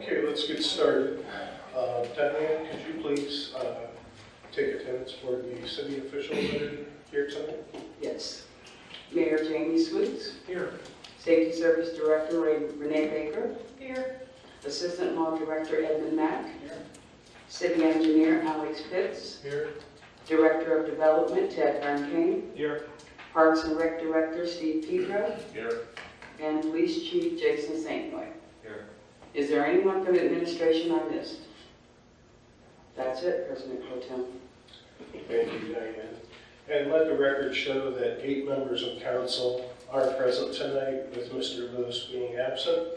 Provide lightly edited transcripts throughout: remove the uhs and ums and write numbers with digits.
Okay, let's get started. Diane, could you please take attendance for the city officials that are here tonight? Yes. Mayor Jamie Swoots. Here. Safety Service Director Renee Baker. Here. Assistant Law Director Edmund Mack. Here. City Engineer Alex Pitts. Here. Director of Development Ted Arncane. Here. Parks and Rec Director Steve Pedro. Here. And Police Chief Jason St. Louis. Here. Is there anyone from administration I missed? That's it, President Pro Tem. Thank you, Diane. And let the record show that 8 members of council are present tonight, with Mr. Lewis being absent,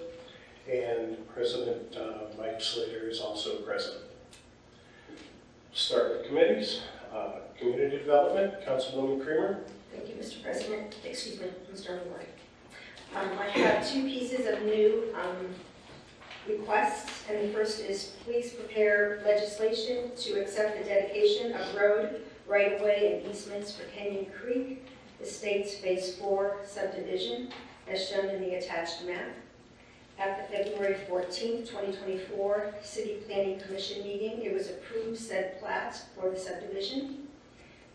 and President Mike Slater is also present. Start with committees. Community Development, Councilwoman Creamer. Thank you, Mr. President. Excuse me, Mr. Underwood. I have 2 pieces of new requests, and the first is please prepare legislation to accept the dedication of road, right-of-way, and easements for Canyon Creek Estates Phase 4 subdivision, as shown in the attached map. At the February 14, 2024 City Planning Commission meeting, it was approved said plat for the subdivision.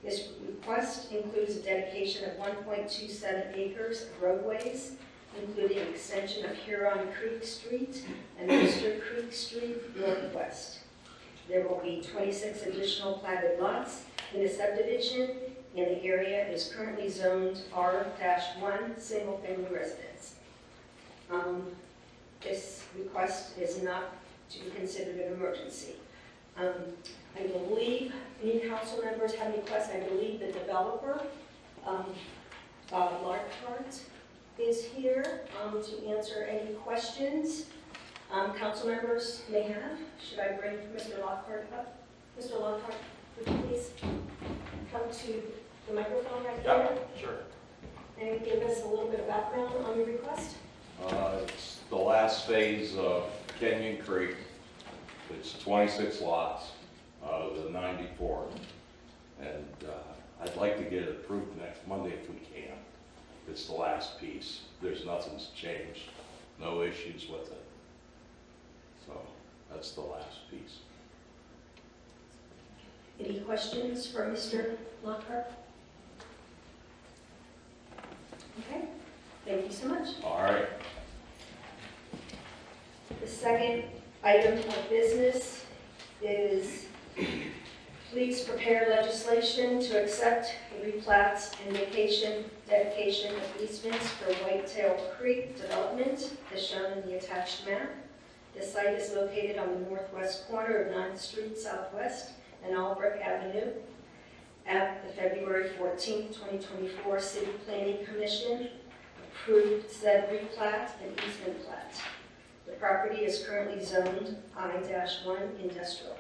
This request includes a dedication of 1.27 acres of roadways, including extension of Huron Creek Street and Mr. Creek Street northwest. There will be 26 additional platted lots in the subdivision, and the area is currently zoned R-1 single-family residence. This request is not to be considered an emergency. I believe, any council members have any questions? I believe the developer, Bob Larkhart, is here to answer any questions council members may have. Should I bring Mr. Lockhart up? Mr. Lockhart, would you please come to the microphone right there? Yeah, sure. And give us a little bit of background on your request. It's the last phase of Canyon Creek. It's 26 lots out of the 94. And I'd like to get it approved next Monday if we can. It's the last piece. There's nothing's changed. No issues with it. So that's the last piece. Any questions for Mr. Lockhart? Okay, thank you so much. All right. The second item of business is please prepare legislation to accept the replats and dedication of easements for Whitetail Creek development as shown in the attached map. The site is located on the northwest corner of 9th Street Southwest and Albrecht Avenue. At the February 14, 2024 City Planning Commission approved said replat and easement plat. The property is currently zoned I-1 industrial,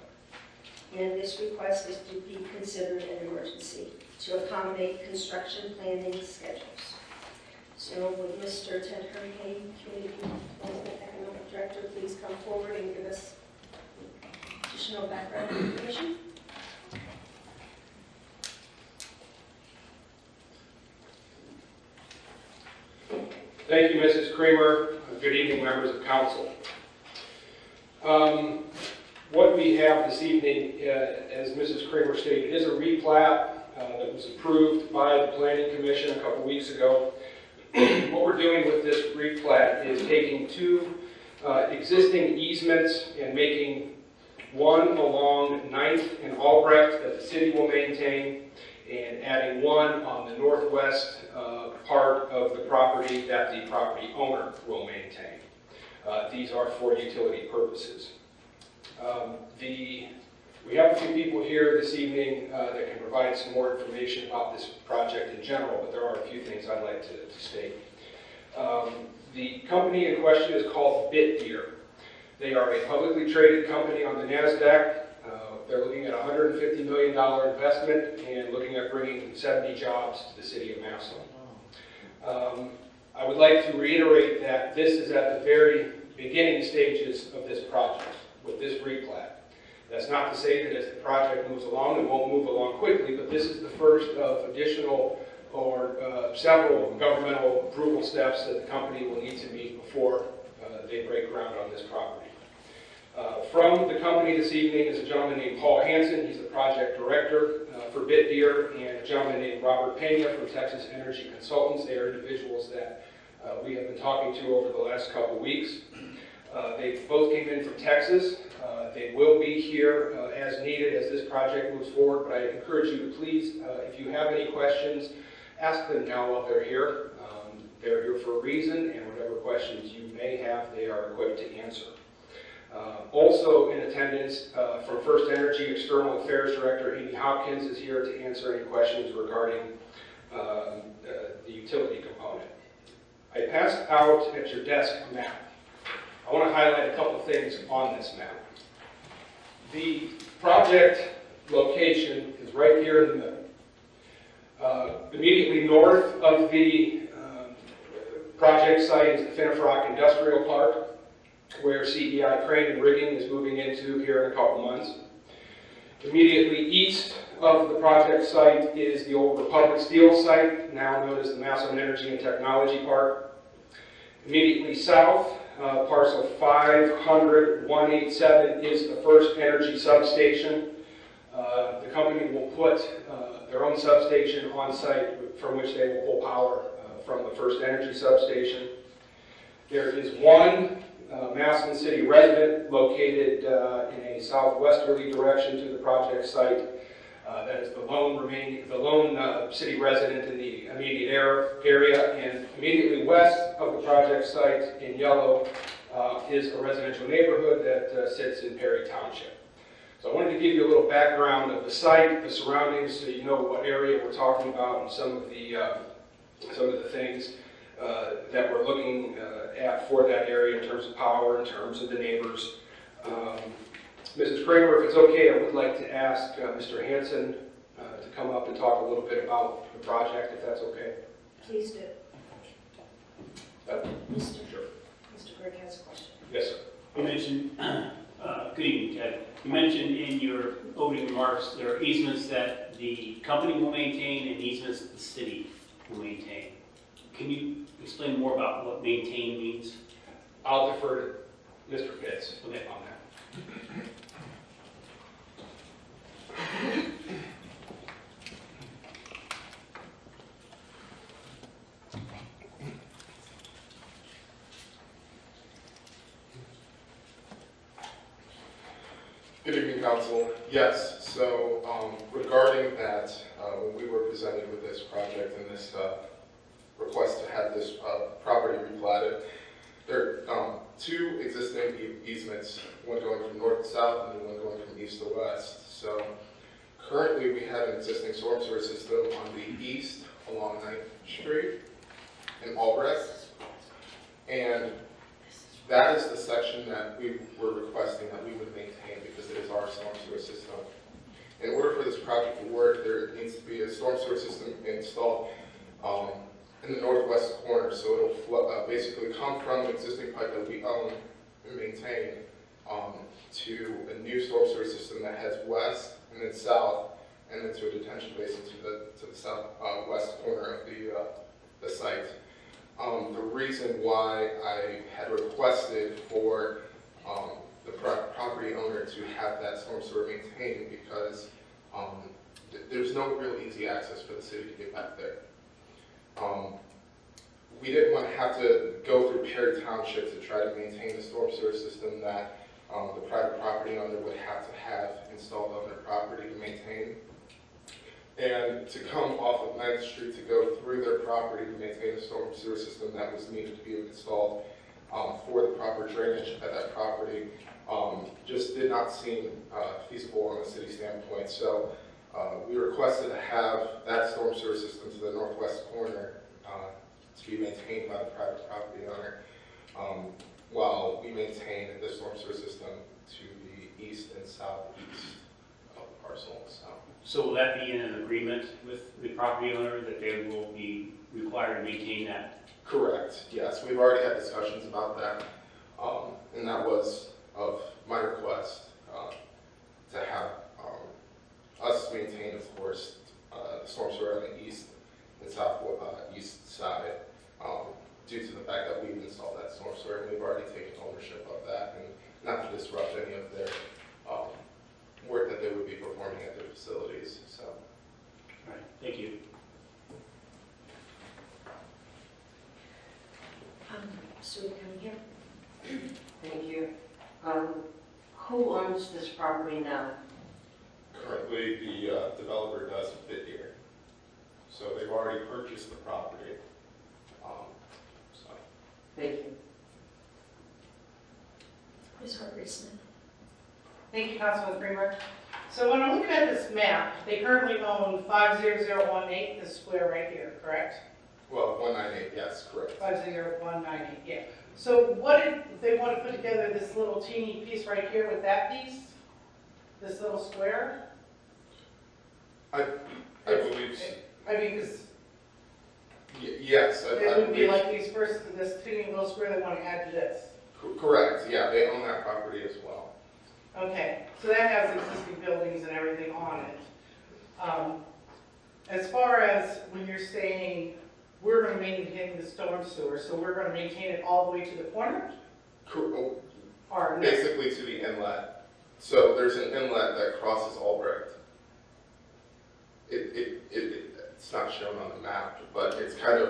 and this request is to be considered an emergency to accommodate construction planning schedules. So would Mr. Ted Arncane, Community Development Economic Director, please come forward and give us additional background information? Thank you, Mrs. Creamer. Good evening, members of council. What we have this evening, as Mrs. Creamer stated, is a replat that was approved by the Planning Commission a couple weeks ago. What we're doing with this replat is taking 2 existing easements and making one along 9th and Albrecht that the city will maintain, and adding one on the northwest part of the property that the property owner will maintain. These are for utility purposes. We have a few people here this evening that can provide some more information about this project in general, but there are a few things I'd like to state. The company in question is called BitDeer. They are a publicly traded company on the NASDAQ. They're looking at a $150 million investment and looking at bringing 70 jobs to the city of Massillon. I would like to reiterate that this is at the very beginning stages of this project with this replat. That's not to say that as the project moves along, it won't move along quickly, but this is the first of additional or several governmental approval steps that the company will need to meet before they break ground on this property. From the company this evening is a gentleman named Paul Hansen. He's the project director for Bitdeer, and a gentleman named Robert Pena from Texas Energy Consultants. They are individuals that we have been talking to over the last couple weeks. They both came in from Texas. They will be here as needed as this project moves forward, but I encourage you to please, if you have any questions, ask them now while they're here. They're here for a reason, and whatever questions you may have, they are equipped to answer. Also in attendance from First Energy External Affairs Director Amy Hopkins is here to answer any questions regarding the utility component. I passed out at your desk a map. I want to highlight a couple things on this map. The project location is right here in the middle. Immediately north of the project site is the Finnefrock Industrial Park, where CEI Crane and Rigging is moving into here in a couple months. Immediately east of the project site is the old Republic Steel site, now known as the Massillon Energy and Technology Park. Immediately south, parcel 500-187 is the First Energy substation. The company will put their own substation on site from which they will pull power from the First Energy substation. There is one Massillon City resident located in a southwesterly direction to the project site. That is the lone city resident in the immediate area, and immediately west of the project site in yellow is a residential neighborhood that sits in Perry Township. So I wanted to give you a little background of the site, the surroundings, so you know what area we're talking about, and some of the things that we're looking at for that area in terms of power, in terms of the neighbors. Mrs. Kramer, if it's okay, I would like to ask Mr. Hansen to come up and talk a little bit about the project, if that's okay. Please do. Mr. Sure. Mr. Greg has a question. Yes, sir. You mentioned, good evening, Ted. You mentioned in your opening remarks there are easements that the company will maintain and easements that the city will maintain. Can you explain more about what maintain means? I'll defer to Mr. Fitz on that. Good evening, Council. Yes, so regarding that, when we were presented with this project and this request to have this property replatted, there are two existing easements, one going from north to south and one going from east to west. So currently we have an existing storm sewer system on the east along 9th Street in Albrecht, and that is the section that we were requesting that we would maintain because it is our storm sewer system. In order for this project to work, there needs to be a storm sewer system installed in the northwest corner, so it'll basically come from an existing pipe that we own and maintain to a new storm sewer system that heads west and then south, and then to a detention basin to the southwest corner of the site. The reason why I had requested for the property owner to have that storm sewer maintained because there's no real easy access for the city to get back there. We didn't want to have to go through Perry Township to try to maintain the storm sewer system that the private property owner would have to have installed on their property to maintain. And to come off of 9th Street to go through their property to maintain the storm sewer system that was needed to be installed for the proper drainage at that property just did not seem feasible on the city standpoint. So we requested to have that storm sewer system to the northwest corner to be maintained by the private property owner while we maintain the storm sewer system to the east and southeast of the parcel. So will that be in an agreement with the property owner that they will be required to maintain that? Correct, yes. We've already had discussions about that, and that was of my request to have us maintain, of course, the storm sewer on the east and southeast side due to the fact that we've installed that storm sewer and we've already taken ownership of that. And not to not disrupt any of their work that they would be performing at their facilities. So, All right, thank you. So we come here. Thank you. Who owns this property now? currently, the developer does fit here. So they've already purchased the property. So. Thank you. Ms. Hargreaves-Smith. Thank you, Councilman Kramer. So when I'm looking at this map, they currently own 50018, this square right here, correct? Well, 198, yes, correct. 50198, yeah. So what if they want to put together this little teeny piece right here with that piece? This little square? I believe, I mean, because yes. it would be like these first, this teeny little square they want to add to this. Correct, yeah, they own that property as well. Okay, so that has existing buildings and everything on it. As far as when you're saying, we're going to maintain the storm sewer, so we're going to maintain it all the way to the corner? Or no? Basically to the inlet. So there's an inlet that crosses Albrecht. It's not shown on the map, but it's kind of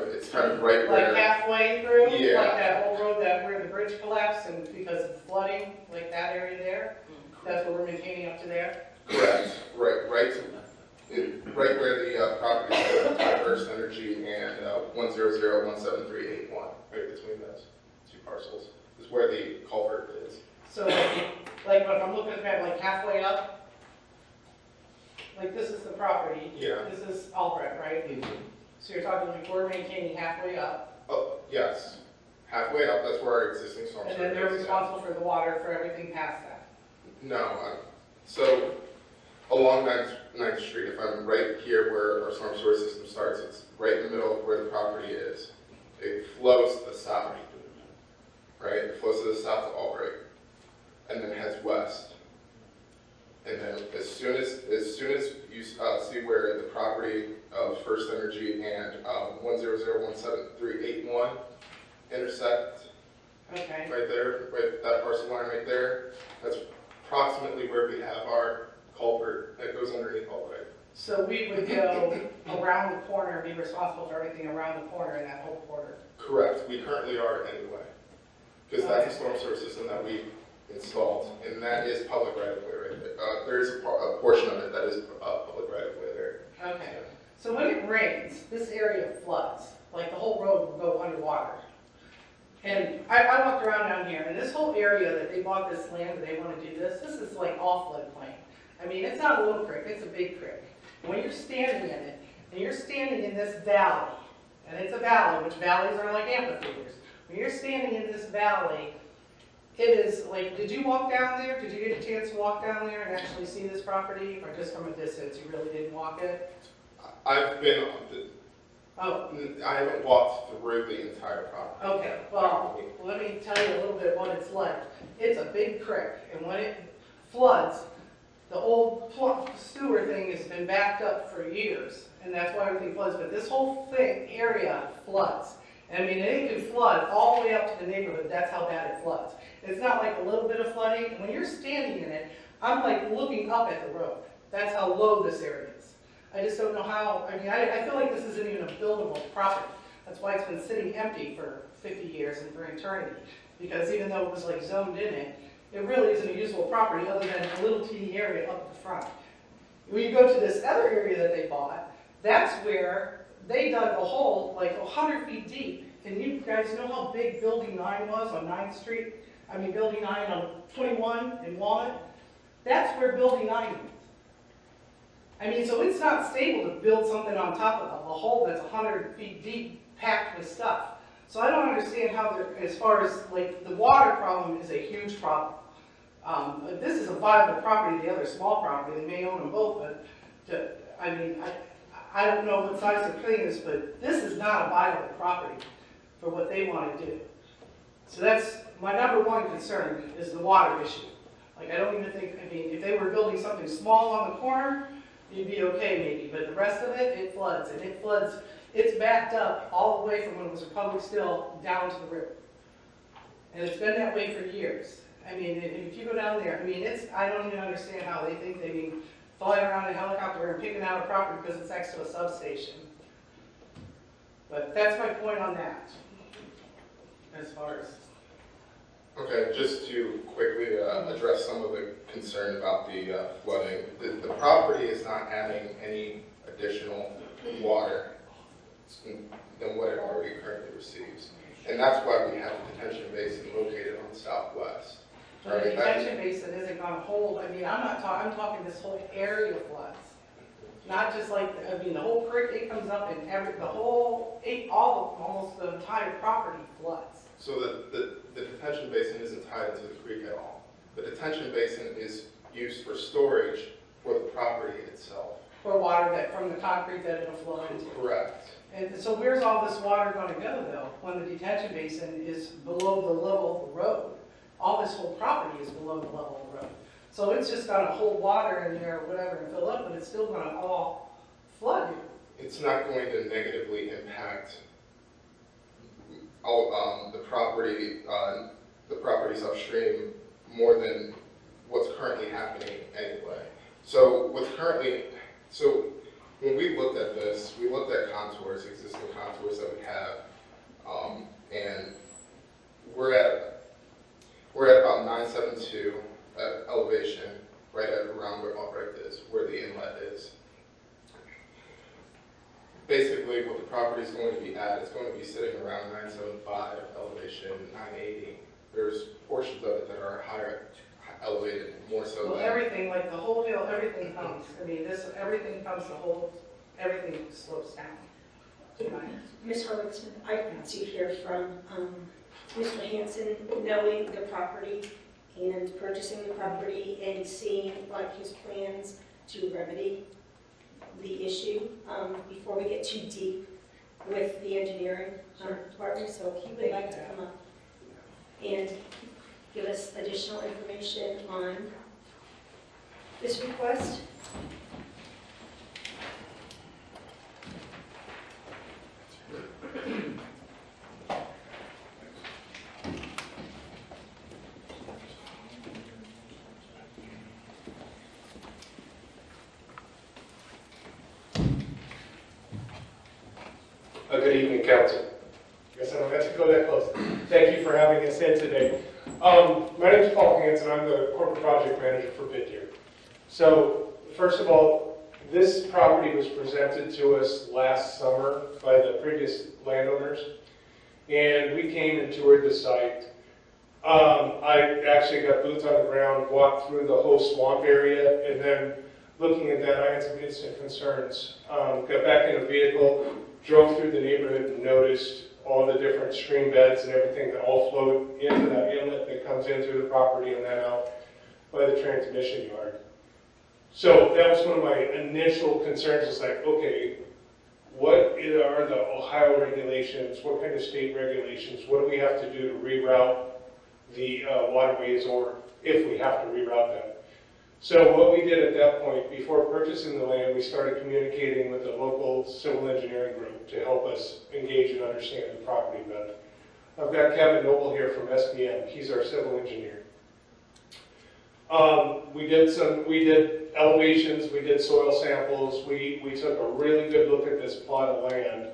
right where. Like halfway through? Yeah. Like that old road where the bridge collapsed and because of flooding, like that area there? That's what we're maintaining up to there? Correct. Right where the property is, First Energy and 100-17381, right between those two parcels, is where the culvert is. So like if I'm looking at like halfway up, like this is the property. Yeah. This is Albrecht, right? So you're talking like we're maintaining halfway up, Oh, yes. Halfway up, that's where our existing storm and sewer then they're is, yeah. responsible for the water for everything past that. No, so along 9th Street, if I'm right here where our storm sewer system starts, it's right in the middle of where the property is. It flows to the south, right? It flows to the south to Albright, and then heads west. And then as soon as you see where the property of First Energy and 100-17381 intersect, Okay. right there, right that parcel line right there, that's approximately where we have our culvert that goes underneath Albrecht. So we would go around the corner and be responsible for everything around the corner in that whole quarter. Correct. We currently are anyway, because that's a storm sewer system that we installed, and that is public right of way right there. There is a portion of it that is public right of way there. Okay. So when it rains, this area floods, like the whole road will go underwater. And I walked around down here, and this whole area that they bought this land and they want to do this is like all floodplain. I mean, it's not a little creek, it's a big creek. And when you're standing in it, and you're standing in this valley, and it's a valley, which valleys are like amphitheaters. When you're standing in this valley, it is like, did you walk down there? Did you get a chance to walk down there and actually see this property? Or just from a distance, you really didn't walk it? I've been, Oh, I haven't walked through the entire property. okay, well, let me tell you a little bit what it's like. It's a big creek, and when it floods, the old sewer thing has been backed up for years, and that's why everything floods, but this whole area floods. I mean, it can flood all the way up to the neighborhood, that's how bad it floods. It's not like a little bit of flooding, and when you're standing in it, I'm like looking up at the road. That's how low this area is. I just don't know how, I mean, I feel like this isn't even a buildable property. That's why it's been sitting empty for 50 years and for eternity. Because even though it was like zoned in it, it really isn't a usable property other than a little teeny area up the front. When you go to this other area that they bought, that's where they dug a hole like 100 feet deep. And you guys know how big Building 9 was on 9th Street? I mean, Building 9 on 21 in Walnut? That's where Building 9 is. I mean, so it's not stable to build something on top of a hole that's 100 feet deep, packed with stuff. So I don't understand how they're, as far as, like, the water problem is a huge problem. This is a viable property, the other small property, they may own them both, but, I mean, I don't know what size the thing is, but this is not a viable property for what they want to do. So that's, my number one concern is the water issue. Like, I don't even think, I mean, if they were building something small on the corner, you'd be okay maybe, but the rest of it, it floods, and it floods, it's backed up all the way from when it was a public still down to the river. And it's been that way for years. I mean, if you go down there, I mean, I don't even understand how they think they can fly around in a helicopter and picking out a property because it's next to a substation. But that's my point on that, as far as. Okay, just to quickly address some of the concern about the flooding. The property is not adding any additional water than what it already currently receives. And that's why we have the detention basin located on the southwest. But the detention basin isn't going to hold, I mean, I'm talking this whole area floods. Not just like, the whole creek, it comes up and almost the entire property floods. So the detention basin isn't tied into the creek at all. The detention basin is used for storage for the property itself. For water from the concrete that it'll flow into. Correct. And so where's all this water going to go though, when the detention basin is below the level of the road? All this whole property is below the level of the road. So it's just going to hold water in there or whatever and fill up, but it's still going to all flood you. It's not going to negatively impact the properties upstream more than what's currently happening anyway. So when we looked at this, we looked at contours, existing contours that we have, and we're at about 972 at elevation, right at around where upright is, where the inlet is. Basically, what the property is going to be at is going to be sitting around 975 elevation, 980. There's portions of it that are higher elevated, more so Well, than everything, like the whole hill, everything comes. I mean, everything comes to hold, everything slopes down. Ms. Hurwitz, I want to hear from Mr. Hanson, knowing the property and purchasing the property and seeing like his plans to remedy the issue before we get too deep with the engineering department. So if he would like to come up and give us additional information on this request. Good evening, Council. I guess I don't have to go that close. Thank you for having us in today. My name is Paul Hanson. I'm the corporate project manager for Biddeer. So, first of all, this property was presented to us last summer by the previous landowners, and we came and toured the site. I actually got boots on the ground, walked through the whole swamp area, and then looking at that, I had some instant concerns. Got back in a vehicle, drove through the neighborhood and noticed all the different stream beds and everything that all flowed into that inlet that comes in through the property and then out by the transmission yard. So that was one of my initial concerns. It's like, okay, what are the Ohio regulations? What kind of state regulations? What do we have to do to reroute the waterways, or if we have to reroute them? So what we did at that point, before purchasing the land, we started communicating with the local civil engineering group to help us engage and understand the property better. I've got Kevin Noble here from SBM. He's our civil engineer. We did elevations, we did soil samples, we took a really good look at this plot of land,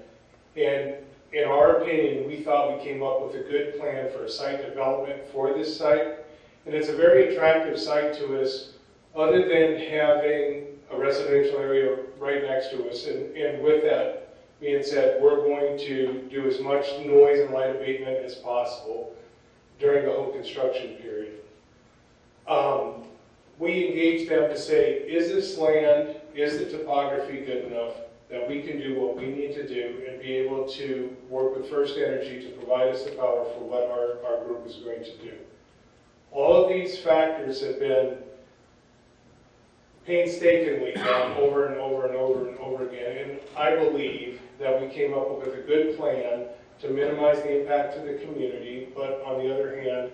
and in our opinion, we thought we came up with a good plan for a site development for this site, and it's a very attractive site to us, other than having a residential area right next to us. And with that being said, we're going to do as much noise and light abatement as possible during the whole construction period. We engaged them to say, is this land, is the topography good enough that we can do what we need to do and be able to work with First Energy to provide us the power for what our group is going to do. All of these factors have been painstakingly done over and over and over and over again, and I believe that we came up with a good plan to minimize the impact to the community, but on the other hand,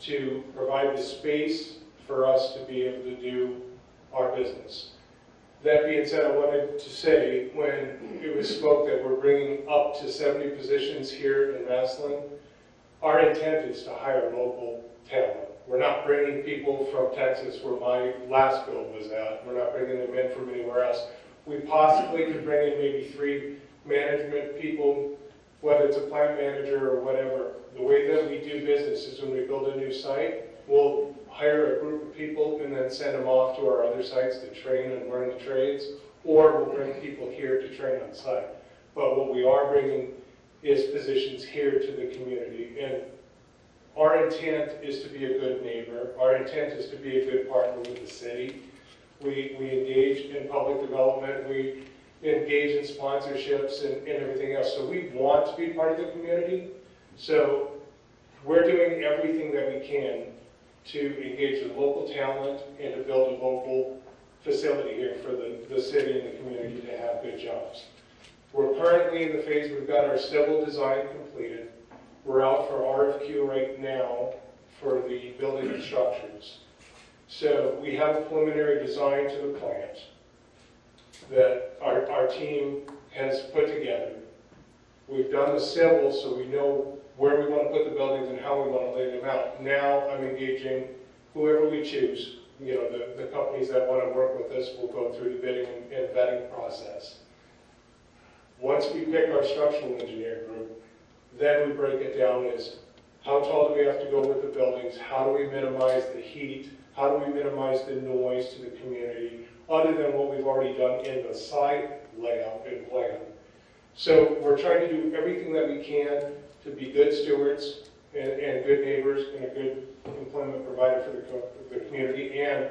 to provide the space for us to be able to do our business. That being said, I wanted to say, when it was spoke that we're bringing up to 70 positions here in Massillon, our intent is to hire local talent. We're not bringing people from Texas where my last build was at. We're not bringing them in from anywhere else. We possibly could bring in maybe 3 management people, whether it's a plant manager or whatever. The way that we do business is when we build a new site, we'll hire a group of people and then send them off to our other sites to train and learn the trades, or we'll bring people here to train on site. But what we are bringing is positions here to the community. And our intent is to be a good neighbor. Our intent is to be a good partner with the city. We engage in public development. We engage in sponsorships and everything else. So we want to be part of the community. So we're doing everything that we can to engage with local talent and to build a local facility here for the city and the community to have good jobs. We're currently in the phase, we've got our civil design completed. We're out for RFQ right now for the building and structures. So we have a preliminary design to the plant that our team has put together. We've done the civil, so we know where we want to put the buildings and how we want to lay them out. Now I'm engaging whoever we choose. You know, the companies that want to work with us will go through the bidding and vetting process. Once we pick our structural engineer group, then we break it down as how tall do we have to go with the buildings, how do we minimize the heat, how do we minimize the noise to the community, other than what we've already done in the site layout and plan. So we're trying to do everything that we can to be good stewards and good neighbors and a good employment provider for the community and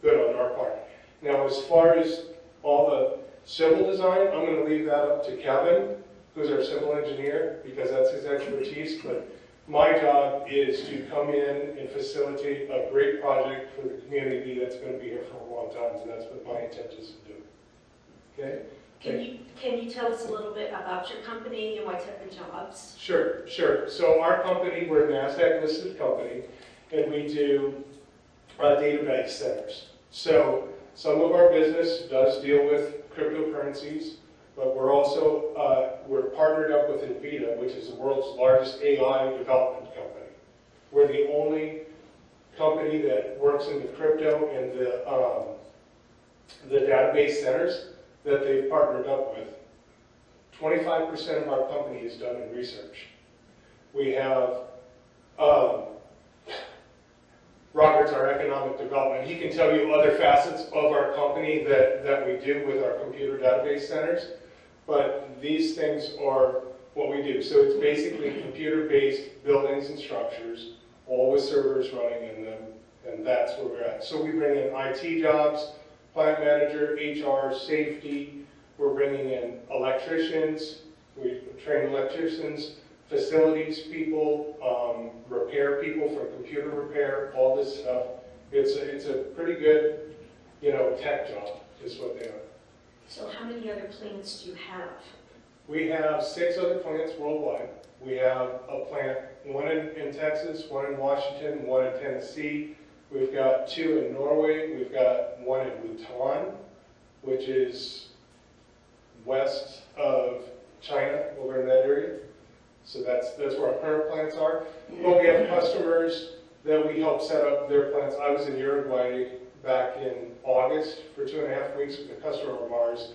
good on our part. Now, as far as all the civil design, I'm going to leave that up to Kevin, who's our civil engineer, because that's his expertise. But my job is to come in and facilitate a great project for the community that's going to be here for a long time, and that's what my intent is to do. Okay? Can you tell us a little bit about your company and what type of jobs? Sure. So our company, we're a NASDAQ-listed company, and we do database centers. So some of our business does deal with cryptocurrencies, but we're also, we're partnered up with NVIDIA, which is the world's largest AI development company. We're the only company that works in the crypto and the database centers that they've partnered up with. 25% of our company is done in research. We have Robert's our economic development. He can tell you other facets of our company that we do with our computer database centers, but these things are what we do. So it's basically computer-based buildings and structures, all with servers running in them, and that's where we're at. So we bring in IT jobs, plant manager, HR, safety. We're bringing in electricians. We train electricians, facilities people, repair people for computer repair, all this stuff. It's a pretty good, tech job is what they are. So how many other plants do you have? We have 6 other plants worldwide. We have a plant, one in Texas, one in Washington, one in Tennessee. We've got 2 in Norway. We've got one in Bhutan, which is west of China, over in that area. So that's where our current plants are. But we have customers that we help set up their plants. I was in Uruguay back in August for 2.5 weeks with a customer of ours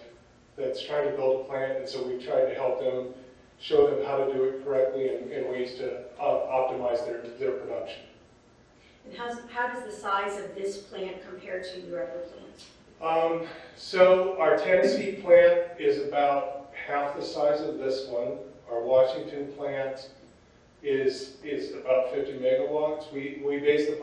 that's trying to build a plant, and so we tried to help them, show them how to do it correctly and ways to optimize their production. And how does the size of this plant compare to your other plants? So our Tennessee plant is about half the size of this one. Our Washington plant is about 50 megawatts. We base the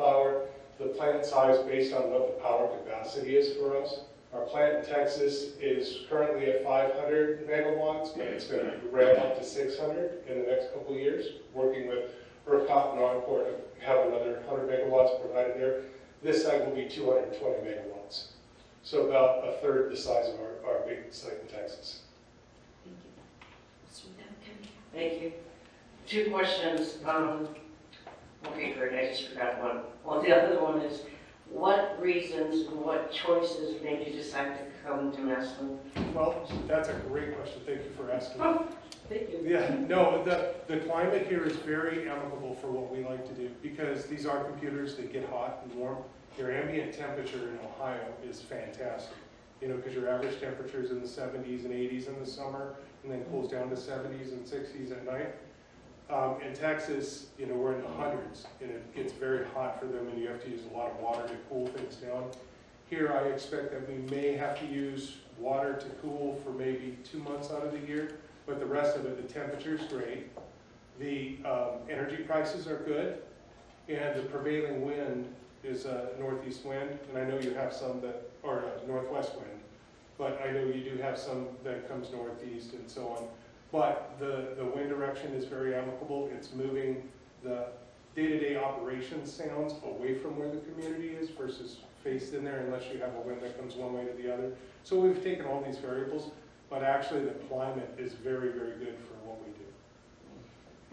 plant size based on what the power capacity is for us. Our plant in Texas is currently at 500 megawatts, but it's going to ramp up to 600 in the next couple of years, working with ERCOT and Encore to have another 100 megawatts provided there. This site will be 220 megawatts. So about a third the size of our big site in Texas. Thank you. So now, okay. Thank you. 2 questions. Okay, great, I just forgot one. Well, the other one is, what reasons and what choices made you decide to come to Massillon? Well, that's a great question. Thank you for asking. Thank you. Yeah, no, the climate here is very amicable for what we like to do because these are computers that get hot and warm. Your ambient temperature in Ohio is fantastic, you know, because your average temperature is in the 70s and 80s in the summer and then cools down to 70s and 60s at night. In Texas, you know, we're in the hundreds and it gets very hot for them and you have to use a lot of water to cool things down. Here, I expect that we may have to use water to cool for maybe 2 months out of the year. But the rest of it, the temperature's great, the energy prices are good, and the prevailing wind is a northeast wind, and I know you have some that are a northwest wind, but I know you do have some that comes northeast and so on. But the wind direction is very amicable. It's moving the day-to-day operations sounds away from where the community is versus faced in there unless you have a wind that comes one way to the other. So we've taken all these variables. But actually the climate is very, very good for what we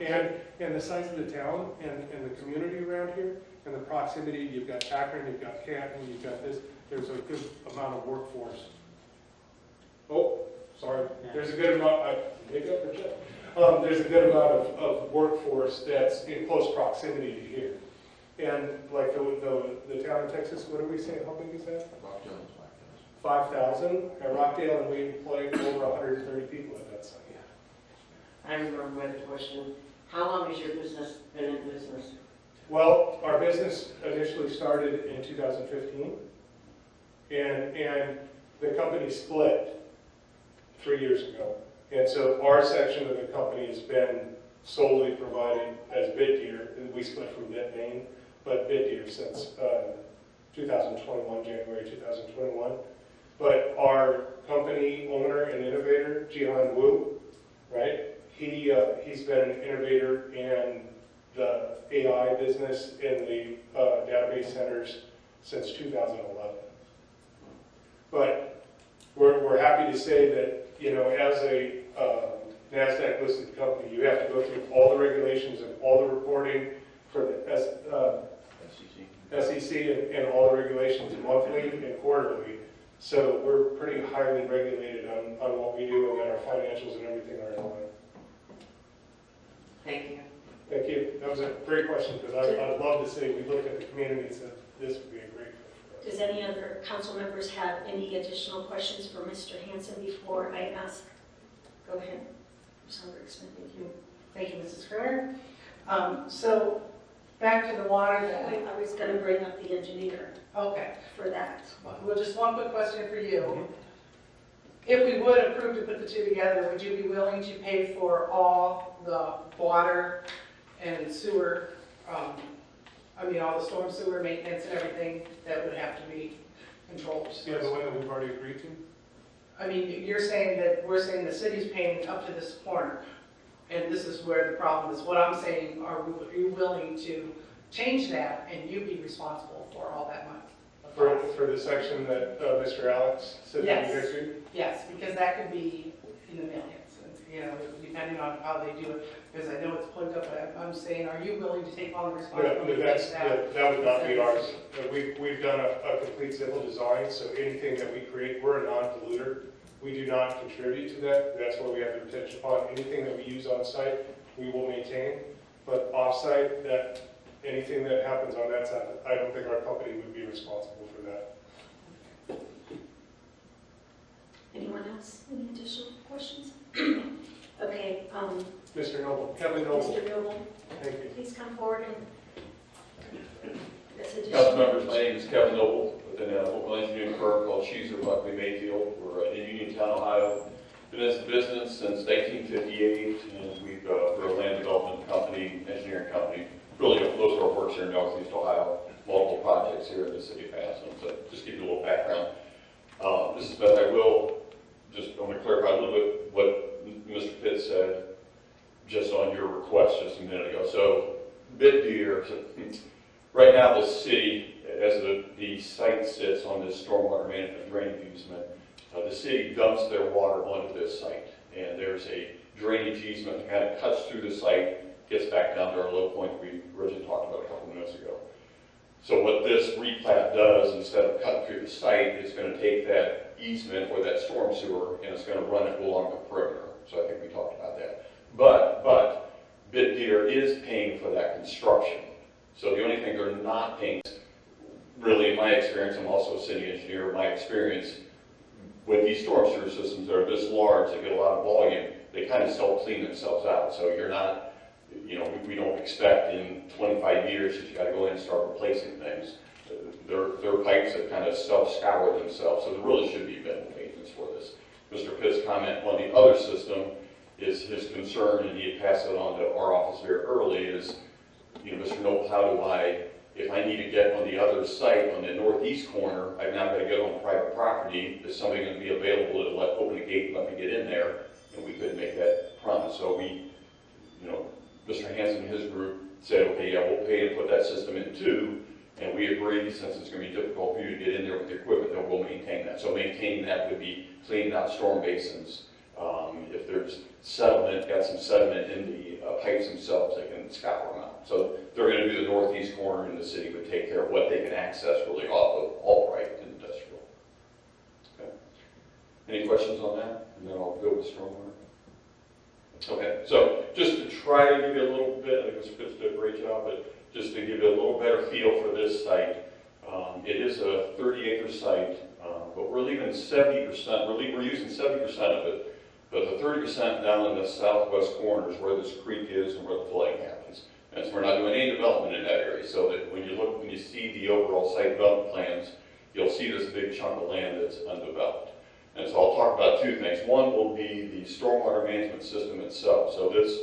do. And the size of the town and the community around here and the proximity, you've got Akron, you've got Canton, you've got this, there's a good amount of workforce. Oh, sorry, there's a good amount, make up for Jeff. There's a good amount of workforce that's in close proximity to here. And like the town in Texas, what do we say, how big is that? 5,000 at Rockdale, and we employ over 130 people at that site. I remember my question. How long has your business been in business? Well, our business initially started in 2015, and the company split 3 years ago. And so our section of the company has been solely provided as Bid Deer, and we split from Bid Maine, but Bid Deer since 2021, January 2021. But our company owner and innovator, Jihan Wu, right? He's been an innovator in the AI business in the database centers since 2011. But we're happy to say that, you know, as a NASDAQ listed company, you have to go through all the regulations and all the reporting for the SEC and all the regulations monthly and quarterly. So we're pretty highly regulated on what we do and that our financials and everything are in line. Thank you. Thank you. That was a great question because I'd love to say we looked at the community and said this would be a great fit for us. Does any other council members have any additional questions for Mr. Hanson before I ask? Go ahead. Senator Smith, thank you. Thank you, Mrs. Kerr. So back to the water that, I was going to bring up the engineer okay. for that. Well, just one quick question for you. If we would approve to put the two together, would you be willing to pay for all the water and sewer, all the storm sewer maintenance and everything that would have to be controlled? Yeah, the one that we've already agreed to? I mean, you're saying that we're saying the city's paying up to this corner, and this is where the problem is. What I'm saying, are you willing to change that and you be responsible for all that money? For the section that Mr. Alex said that you guys do? Yes, because that could be in the millions, and, you know, depending on how they do it, because I know it's plugged up, but I'm saying, are you willing to take on the responsibility No, of that would not be ours. We've done a complete civil design, so anything that we create, we're a non-polluter. We do not contribute to that. That's where we have the retention pond. Anything that we use on site, we will maintain. But off-site, anything that happens on that side, I don't think our company would be responsible for that. Anyone else? Any additional questions? Okay, Mr. Noble, Kevin Noble, Mr. Noble, thank you. please come forward and this Council additional. members, my name is Kevin Noble with a local engineering firm called Sheezer Buckley Mayfield. We're in Uniontown, Ohio. Been in business since 1958, and we're a land development company, engineering company. Really, most of our work's here in Northeast Ohio. Multiple projects here in the city of Massillon. So just give you a little background. This is Beth. I want to clarify a little bit what Mr. Pitt said just on your request just a minute ago. So, Bid Deer, right now the city, as the site sits on this stormwater management drainage easement, the city dumps their water onto this site. And there's a drainage easement that kind of cuts through the site, gets back down to our low point we originally talked about a couple minutes ago. So what this replat does, instead of cutting through the site, it's going to take that easement or that storm sewer and it's going to run it along the perimeter. So I think we talked about that. But Bit Deer is paying for that construction. So the only thing they're not paying, really in my experience, I'm also a city engineer, my experience with these storm sewer systems that are this large, they get a lot of volume, they kind of self-clean themselves out. So you're not, we don't expect in 25 years that you got to go in and start replacing things. They're pipes that kind of self-scour themselves, so there really should be minimal maintenance for this. Mr. Pitt's comment on the other system is his concern, and he had passed it on to our office very early, is, Mr. Noble, how do I, if I need to get on the other site, on the northeast corner, I've now got to get on private property, is somebody going to be available to open the gate and let me get in there? And we couldn't make that promise, so we, Mr. Hanson and his group said, okay, yeah, we'll pay to put that system in too, and we agreed, since it's going to be difficult for you to get in there with the equipment, that we'll maintain that. So maintaining that would be cleaning out storm basins. If there's sediment, got some sediment in the pipes themselves, they can scour them out. So they're going to do the northeast corner, and the city would take care of what they can access really off of Albright and Industrial. Okay. Any questions on that? And then I'll go with stormwater. Okay, so just to try to give you a little bit, I think Mr. Pitts did a great job, but just to give you a little better feel for this site, it is a 30-acre site, but we're leaving 70%, we're using 70% of it, but the 30% down in the southwest corner is where this creek is and where the flooding happens. And so we're not doing any development in that area, so that when you see the overall site development plans, you'll see this big chunk of land that's undeveloped. And so I'll talk about two things. One will be the stormwater management system itself. So this,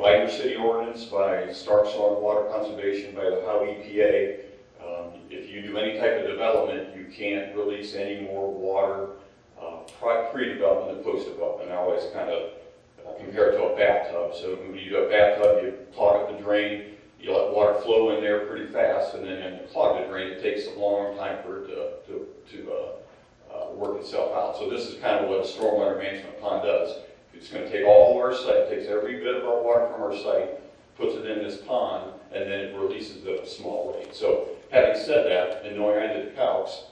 by your city ordinance, by Stark Soil Water Conservation, by the Ohio EPA, if you do any type of development, you can't release any more water pre-development and post-development. I always kind of compare it to a bathtub. So when you do a bathtub, you clog up the drain, you let water flow in there pretty fast, and then when you clog the drain, it takes a long time for it to work itself out. So this is kind of what a stormwater management pond does. It's going to take all of our site, takes every bit of our water from our site, puts it in this pond, and then it releases it at a small rate. So having said that, and knowing I did the calcs,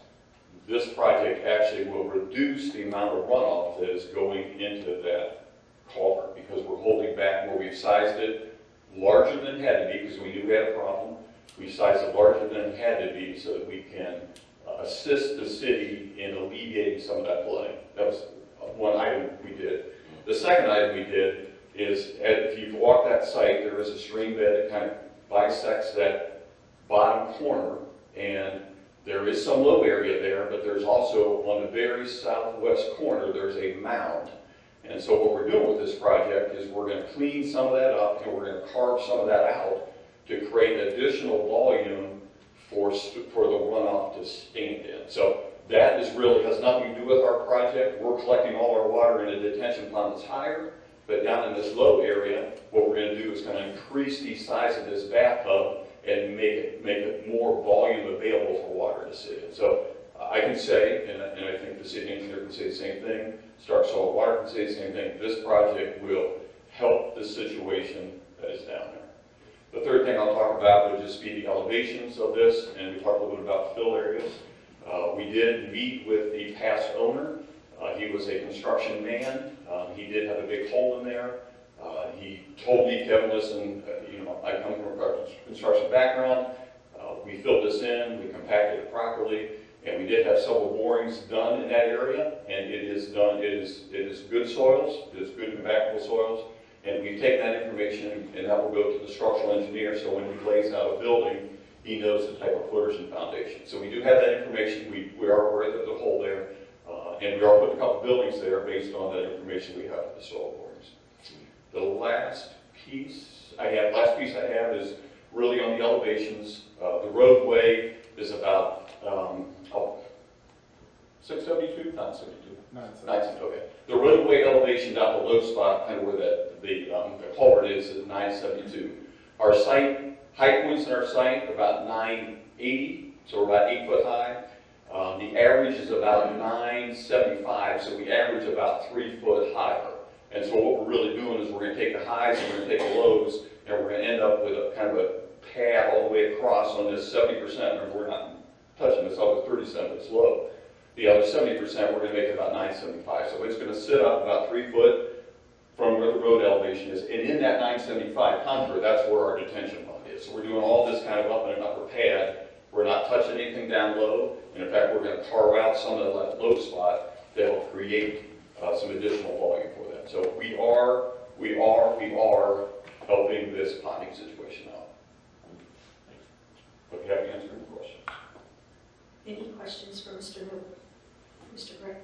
this project actually will reduce the amount of runoff that is going into that culvert, because we're holding back where we've sized it larger than it had to be, because we knew we had a problem. We sized it larger than it had to be so that we can assist the city in alleviating some of that flooding. That was one item we did. The second item we did is, if you've walked that site, there is a stream bed that kind of bisects that bottom corner, and there is some low area there, but there's also, on the very southwest corner, there's a mound. And so what we're doing with this project is we're going to clean some of that up, and we're going to carve some of that out to create additional volume for the runoff to stand in. So that is really has nothing to do with our project. We're collecting all our water in a detention pond that's higher, but down in this low area, what we're going to do is going to increase the size of this bathtub and make it more volume available for water to sit in. So I can say, and I think the city engineer can say the same thing, Stark Soil Water can say the same thing, this project will help the situation that is down there. The third thing I'll talk about would just be the elevations of this, and we talked a little bit about fill areas. We did meet with the past owner. He was a construction man. He did have a big hole in there. He told me, Kevin, listen, I come from a construction background. We filled this in, we compacted it properly, and we did have several borings done in that area, and it is done. It is good soils. It is good compactable soils. And we've taken that information, and that will go to the structural engineer, so when he lays out a building, he knows the type of footers and foundation. So we do have that information. We are aware that there's a hole there, and we are putting a couple buildings there based on that information we have of the soil borings. The last piece I have is really on the elevations. The roadway is about 672, not 72. 972, okay. The roadway elevation down the low spot, kind of where the culvert is at 972. Our site, height points in our site, about 980, so we're about 8 foot high. The average is about 975, so we average about 3 foot higher. And so what we're really doing is we're going to take the highs and we're going to take the lows, and we're going to end up with a kind of a pad all the way across on this 70%. Remember, we're not touching this other 37, it's low. The other 70%, we're going to make it about 975. So it's going to sit up about 3 foot from where the road elevation is. And in that 975 contour, that's where our detention pond is. So we're doing all this kind of up and upper pad. We're not touching anything down low. And in fact, we're going to carve out some of that low spot that will create some additional volume for them. So we are helping this ponding situation out. Hope you have answered the question. Any questions for Mr. Miller? Mr. Gray?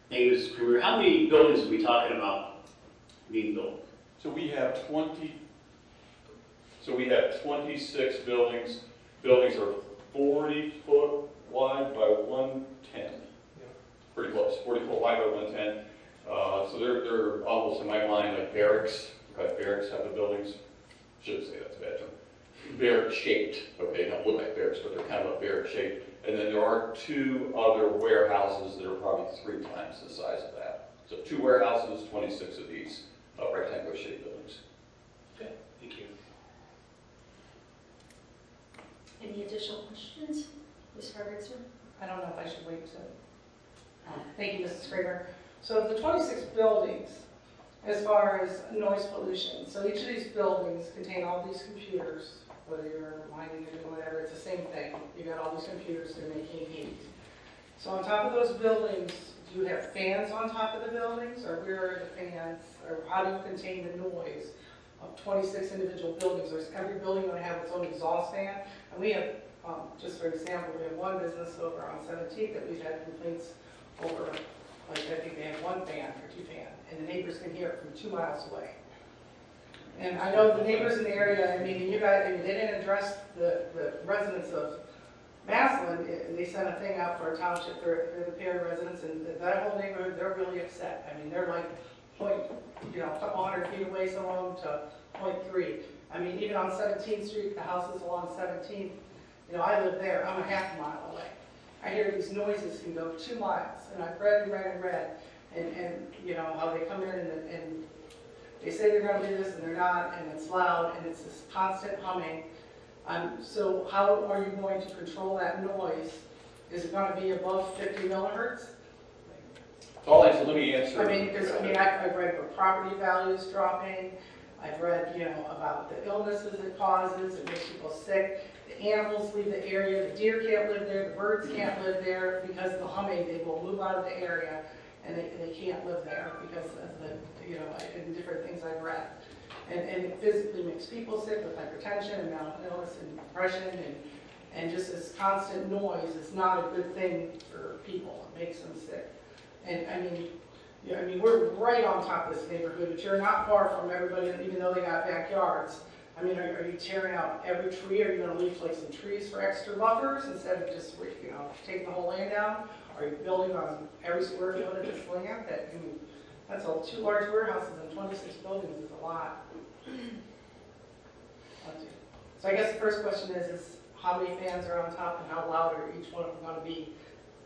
Thank you, Mr. Premier. How many buildings are we talking about being built? So we have 26 buildings. Buildings are 40 foot wide by 110. Pretty close, 40 foot wide by 110. So they're almost, in my mind, like barracks. Right, barracks have the buildings. Shouldn't say that's a bad term. Barrack shaped. Okay, not look like barracks, but they're kind of a barrack shaped. And then there are 2 other warehouses that are probably 3 times the size of that. So 2 warehouses, 26 of these rectangular shaped buildings. Okay, thank you. Any additional questions? Ms. Frederickson? I don't know if I should wait to. Thank you, Mrs. Kramer. So the 26 buildings, as far as noise pollution, so each of these buildings contain all these computers, whether you're mining it or whatever, it's the same thing. You got all these computers, they're making heat. So on top of those buildings, do you have fans on top of the buildings, or where are the fans, or how do you contain the noise of 26 individual buildings? There's every building going to have its own exhaust fan, and we have, just for example, we have one business over on 17th that we've had complaints over, like I think they have 1 fan or 2 fans, and the neighbors can hear it from 2 miles away. And I know the neighbors in the area, I mean, you guys, I mean, they didn't address the residents of Massillon. They sent a thing out for a township for the Perry residents, and that whole neighborhood, they're really upset. I mean, they're like a couple hundred feet away, some of them to 0.3. I mean, even on 17th Street, the houses along 17th, I live there, I'm a half mile away. I hear these noises can go 2 miles, and I've read and read and read, and how they come in and they say they're going to do this and they're not, and it's loud, and it's this constant humming. So how are you going to control that noise? Is it going to be above 50 millihertz? Let me answer. I mean, because I've read about property values dropping. I've read, about the illnesses it causes. It makes people sick. The animals leave the area. The deer can't live there. The birds can't live there because of the humming. They will move out of the area, and they can't live there because of the, and different things I've read. And it physically makes people sick with hypertension and mental illness and depression, and just this constant noise is not a good thing for people. It makes them sick. And I mean, we're right on top of this neighborhood, but you're not far from everybody, even though they got backyards. I mean, are you tearing out every tree? Are you going to leave like some trees for extra buffers instead of just, taking the whole land down? Are you building on every square foot of this land? That's 2 large warehouses and 26 buildings is a lot. So I guess the first question is how many fans are on top and how loud are each one of them going to be,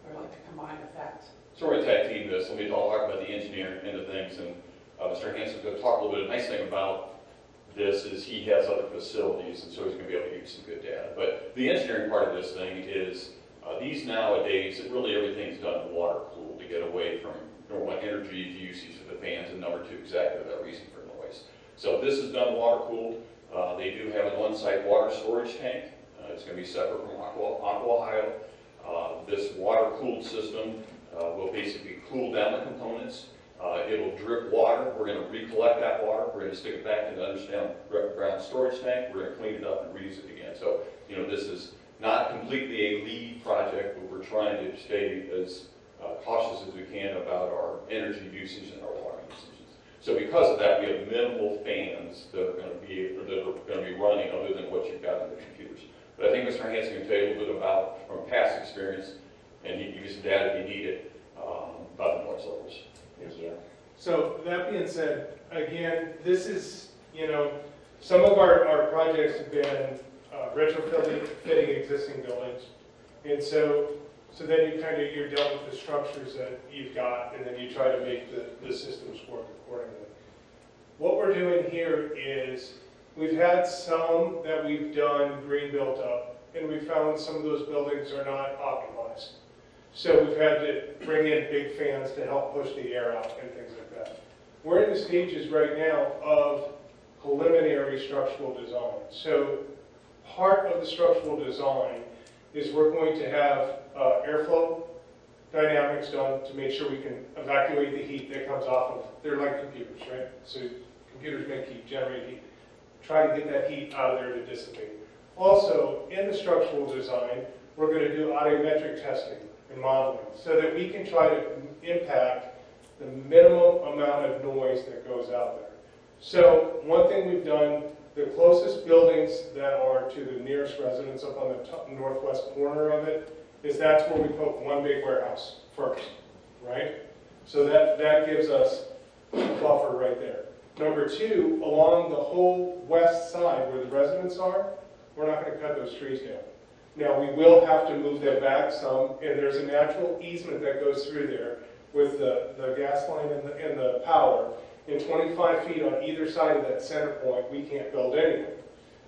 or like a combined effect? So we're going to tag team this. Let me talk about the engineering end of things, and Mr. Hansen's going to talk a little bit. The nice thing about this is he has other facilities, and so he's going to be able to give you some good data. But the engineering part of this thing is these nowadays, really everything's done water cooled to get away from number 1, energy usage for the fans, and number 2, exactly that reason for noise. So this is done water cooled. They do have an on-site water storage tank. It's going to be separate from Aqua Ohio. This water cooled system will basically cool down the components. It'll drip water. We're going to recollect that water. We're going to stick it back in the underground storage tank. We're going to clean it up and reuse it again. So, this is not completely a lead project, but we're trying to stay as cautious as we can about our energy usage and our water usage. So because of that, we have minimal fans that are going to be running other than what you've got on the computers. But I think Mr. Hansen can tell you a little bit about, from past experience, and he can give you some data if you need it, about the noise levels. Thank you. So that being said, again, this is, some of our projects have been retrofitting existing buildings. And so then you're dealt with the structures that you've got, and then you try to make the systems work accordingly. What we're doing here is We've had some that we've done green built up, and we found some of those buildings are not optimized. So we've had to bring in big fans to help push the air out and things like that. We're in the stages right now of preliminary structural design. So part of the structural design is we're going to have airflow dynamics done to make sure we can evacuate the heat that comes off of, they're like computers, right? So computers make heat, generate heat. Try to get that heat out of there to dissipate. Also, in the structural design, we're going to do audiometric testing and modeling so that we can try to impact the minimum amount of noise that goes out there. So one thing we've done, the closest buildings that are to the nearest residence up on the top, northwest corner of it, is that's where we put one big warehouse first, right? So that gives us a buffer right there. Number two, along the whole west side where the residents are, we're not going to cut those trees down. Now, we will have to move them back some, and there's a natural easement that goes through there with the gas line and the power. And 25 feet on either side of that center point, we can't build anyway.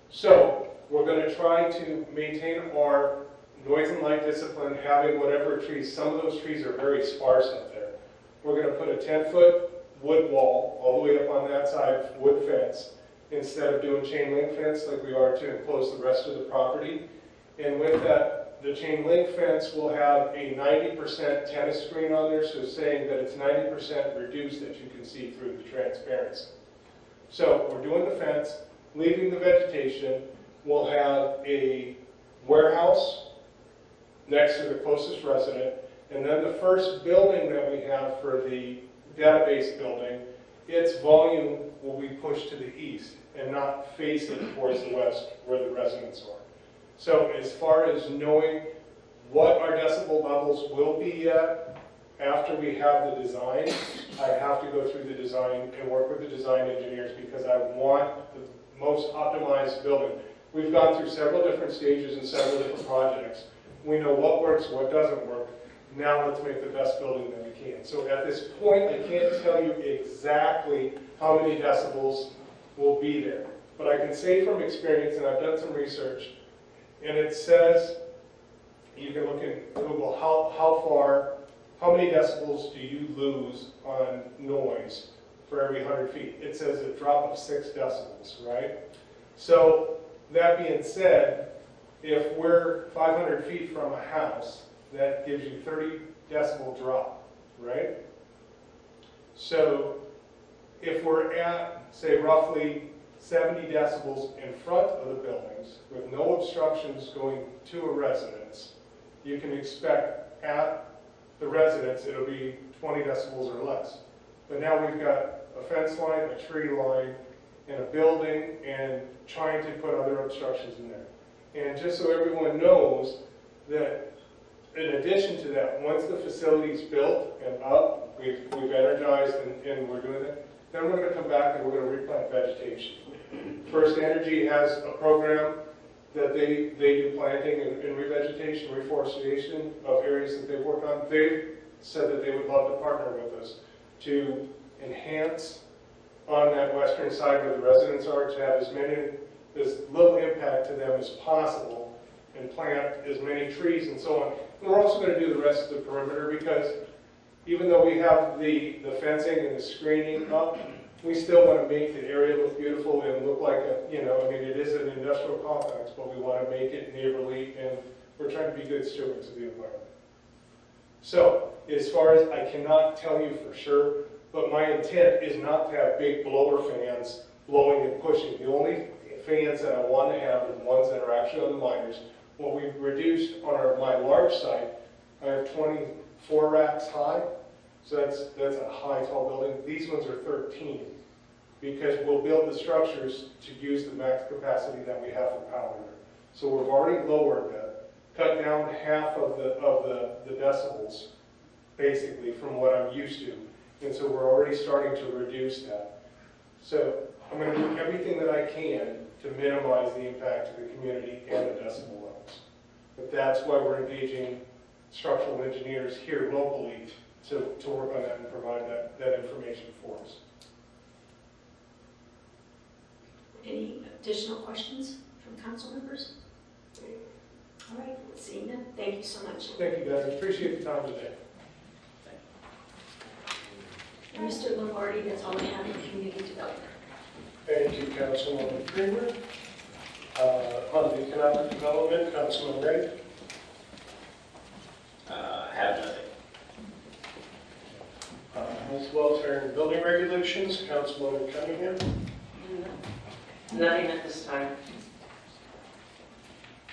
So we're going to try to maintain our noise and light discipline, having whatever trees. Some of those trees are very sparse up there. We're going to put a 10-foot wood wall all the way up on that side, wood fence, instead of doing chain link fence like we are to enclose the rest of the property. And with that, the chain link fence will have a 90% tennis screen on there, so saying that it's 90% reduced that you can see through the transparency. So we're doing the fence, leaving the vegetation. We'll have a warehouse next to the closest resident, and then the first building that we have for the database building, its volume will be pushed to the east and not facing towards the west where the residents are. So as far as knowing what our decibel levels will be at after we have the design, I have to go through the design and work with the design engineers because I want the most optimized building. We've gone through several different stages and several different projects. We know what works, what doesn't work. Now let's make the best building that we can. So at this point, I can't tell you exactly how many decibels will be there. But I can say from experience, and I've done some research, and it says, you can look in Google, how many decibels do you lose on noise for every 100 feet? It says a drop of 6 decibels, right? So that being said, if we're 500 feet from a house, that gives you 30 decibel drop, right? So if we're at, say, roughly 70 decibels in front of the buildings with no obstructions going to a residence, you can expect at the residence it'll be 20 decibels or less. But now we've got a fence line, a tree line, and a building, and trying to put other obstructions in there. And just so everyone knows that in addition to that, once the facility's built and up, we've energized and we're doing it, then we're going to come back and we're going to replant vegetation. First Energy has a program that they do planting and revegetation, reforestation of areas that they work on. They've said that they would love to partner with us to enhance on that western side where the residents are, to have as little impact to them as possible and plant as many trees and so on. And we're also going to do the rest of the perimeter because even though we have the fencing and the screening up, we still want to make the area look beautiful and look like a, I mean, it is an industrial complex, but we want to make it neighborly, and we're trying to be good stewards of the environment. So, as far as, I cannot tell you for sure, but my intent is not to have big blower fans blowing and pushing. The only fans that I want to have are the ones that are actually on the miners. What we've reduced on my large site, I have 24 racks high. So that's a high, tall building. These ones are 13 because we'll build the structures to use the max capacity that we have for power there. So we've already lowered that, cut down half of the decibels, basically, from what I'm used to. And so we're already starting to reduce that. So I'm going to do everything that I can to minimize the impact to the community and the decibel levels. But that's why we're engaging structural engineers here locally to work on that and provide that information for us. Any additional questions from council members? All right, seeing none, thank you so much. Thank you, guys. Appreciate the time today. And Mr. Lombardi, that's all I have in community development. Thank you, Councilwoman Kramer. On the economic development, Councilman Ray. Have nothing. Health, welfare, and building regulations, Councilwoman Cunningham. Nothing at this time.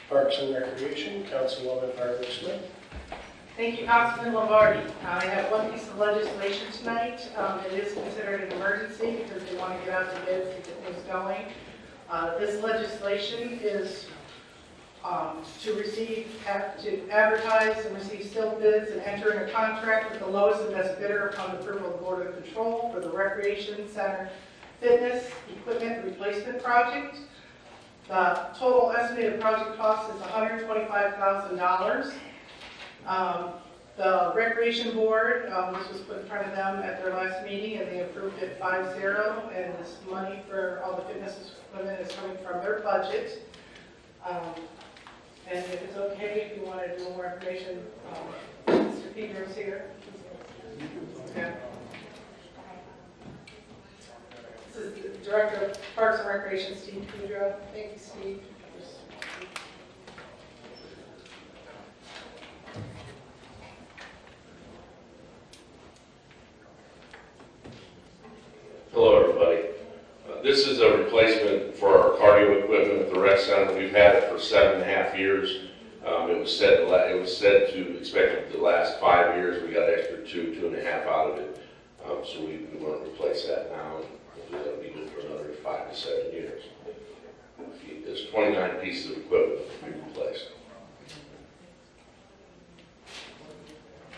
Parks and Recreation, Councilwoman Barbara Smith. Thank you, Councilman Lombardi. I have one piece of legislation tonight. It is considered an emergency because they want to get out to bid to get things going. This legislation is to advertise and receive sealed bids and enter in a contract with the lowest and best bidder upon approval of the Board of Control for the Recreation Center Fitness Equipment Replacement Project. The total estimated project cost is $125,000. The Recreation Board, this was put in front of them at their last meeting, and they approved it 5-0, and this money for all the fitness equipment is coming from their budget. And if it's okay, if you want to do more information, Mr. Pedro's here. Okay. This is the Director of Parks and Recreation, Steve Pedro. Thank you, Steve. Hello, everybody. This is a replacement for our cardio equipment at the rec center. We've had it for 7.5 years. It was said to expect to last 5 years. We got extra 2.5 out of it. So we want to replace that now. Hopefully that'll be good for another 5 to 7 years. There's 29 pieces of equipment to be replaced.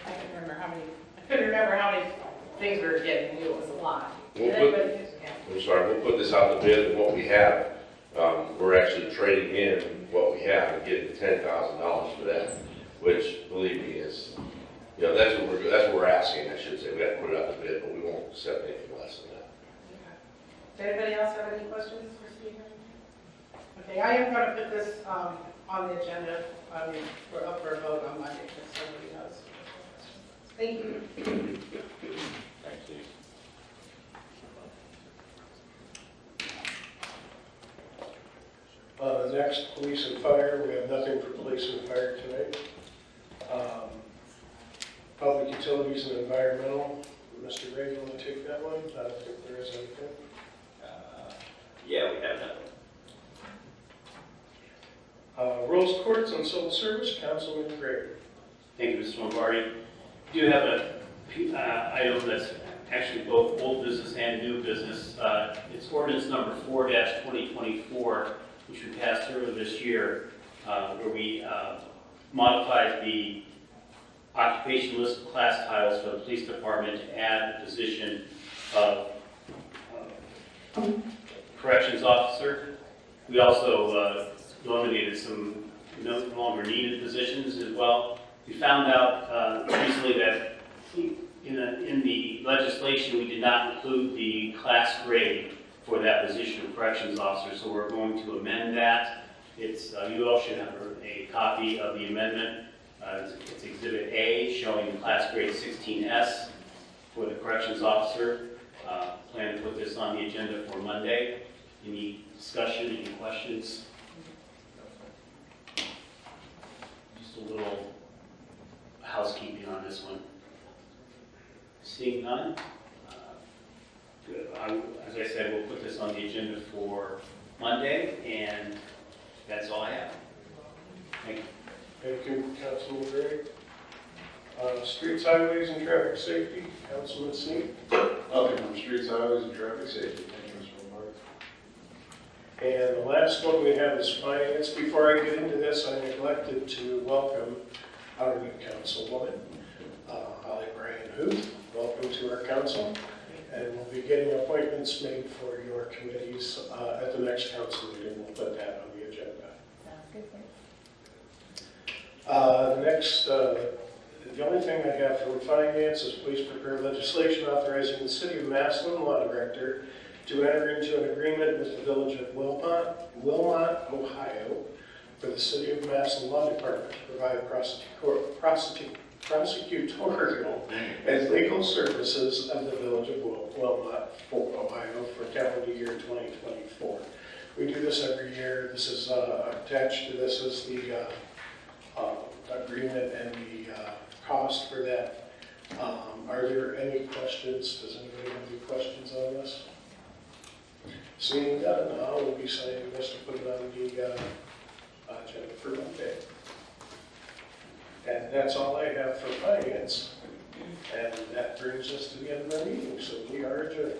I couldn't remember how many things we were getting. It was a lot. We'll put this out to bid, and what we have, we're actually trading in what we have and getting $10,000 for that, which, believe me, is, that's what we're asking, I should say. We have to put it out to bid, but we won't accept anything less than that. Does anybody else have any questions for Steve? Okay, I am going to put this on the agenda, for a vote on Monday, just so everybody knows. Thank you. Thank you. Next, police and fire. We have nothing for police and fire tonight. Public utilities and environmental. Mr. Ray, you want to take that one? I don't think there is anything. Yeah, we have nothing. Rules, courts, and civil service, Councilman Gray. Thank you, Mr. Lombardi. We do have a item that's actually both old business and new business. It's ordinance number 4-2024, which we passed earlier this year, where we modified the occupation list of class titles for the police department to add the position of corrections officer. We also eliminated some no longer needed positions as well. We found out recently that in the legislation we did not include the class grade for that position of corrections officer, so we're going to amend that. You all should have a copy of the amendment. It's Exhibit A, showing the class grade 16S for the corrections officer. Plan to put this on the agenda for Monday. Any discussion, any questions? Just a little housekeeping on this one. Seeing none? Good. As I said, we'll put this on the agenda for Monday, and that's all I have. Thank you. Thank you, Councilman Gray. Streets, highways, and traffic safety, Councilman Sneed. Nothing from streets, highways, and traffic safety. Thank you, Mr. Lombardi. And the last one we have is finance. Before I get into this, I neglected to welcome our new councilwoman, Holly Bryan Huth. Welcome to our council. And we'll be getting appointments made for your committees at the next council meeting. We'll put that on the agenda. Sounds good. The only thing I have for finance is please prepare legislation authorizing the City of Massillon Law Director to enter into an agreement with the Village of Wilmot, Ohio, for the City of Massillon Law Department to provide prosecutorial and legal services of the Village of Wilmot, Ohio, for calendar year 2024. We do this every year. This is attached to this is the agreement and the cost for that. Are there any questions? Does anybody have any questions on this? Seeing none, I will be signing this to put it on the agenda for Monday. And that's all I have for finance. And that brings us to the end of our meeting, so we are adjourned.